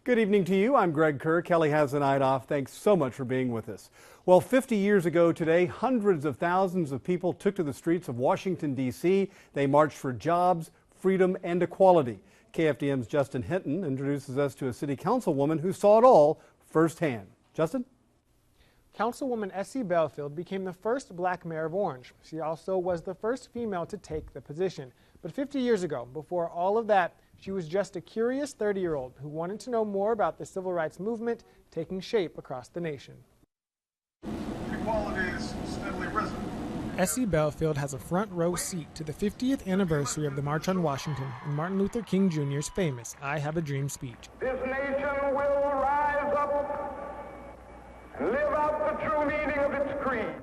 Good evening to you. I'm Greg Kerr. Kelly has the night off. Thanks so much for being with us. Well, 50 years ago today, hundreds of thousands of people took to the streets of Washington, D.C. They marched for jobs, freedom, and equality. KFDM's Justin Hinton introduces us to a city councilwoman who saw it all firsthand. Justin? Councilwoman Essie Bellfield became the first black mayor of Orange. She also was the first female to take the position. But 50 years ago, before all of that, she was just a curious 30-year-old who wanted to know more about the civil rights movement taking shape across the nation. Equality is steadily risen. Essie Bellfield has a front row seat to the 50th anniversary of the March on Washington and Martin Luther King Jr.'s famous I Have a Dream speech. This nation will rise up and live out the true meaning of its creed.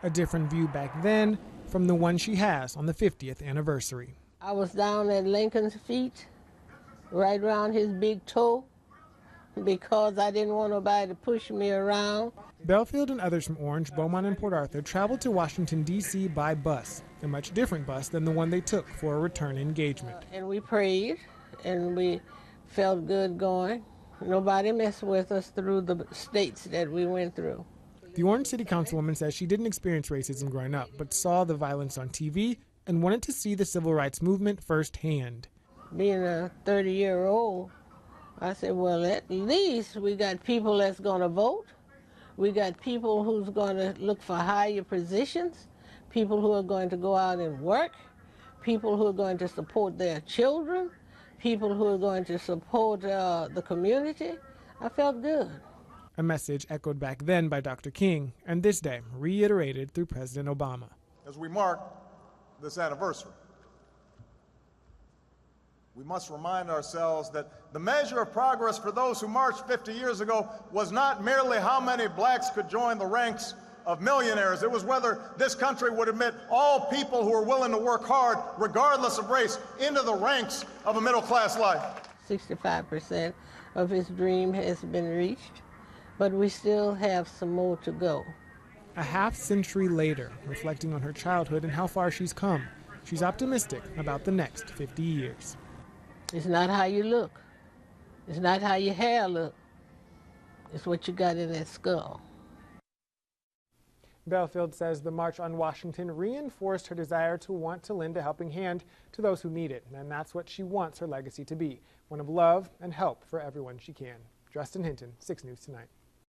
A different view back then from the one she has on the 50th anniversary. I was down at Lincoln's feet, right around his big toe, because I didn't want nobody to push me around. Bellfield and others from Orange, Beaumont, and Port Arthur traveled to Washington, D.C. by bus, a much different bus than the one they took for a return engagement. And we prayed, and we felt good going. Nobody messed with us through the states that we went through. The Orange City Councilwoman says she didn't experience racism growing up, but saw the violence on TV and wanted to see the civil rights movement firsthand. Being a 30-year-old, I said, well, at least we got people that's going to vote. We got people who's going to look for higher positions, people who are going to go out and work, people who are going to support their children, people who are going to support the community. I felt good. A message echoed back then by Dr. King, and this day reiterated through President Obama. As we mark this anniversary, we must remind ourselves that the measure of progress for those who marched 50 years ago was not merely how many blacks could join the ranks of millionaires. It was whether this country would admit all people who are willing to work hard, regardless of race, into the ranks of a middle-class life. 65% of his dream has been reached, but we still have some more to go. A half-century later, reflecting on her childhood and how far she's come, she's optimistic about the next 50 years. It's not how you look. It's not how your hair look. It's what you got in that skull. Bellfield says the March on Washington reinforced her desire to want to lend a helping hand to those who need it, and that's what she wants her legacy to be, one of love and help for everyone she can. Justin Hinton, 6 News Tonight.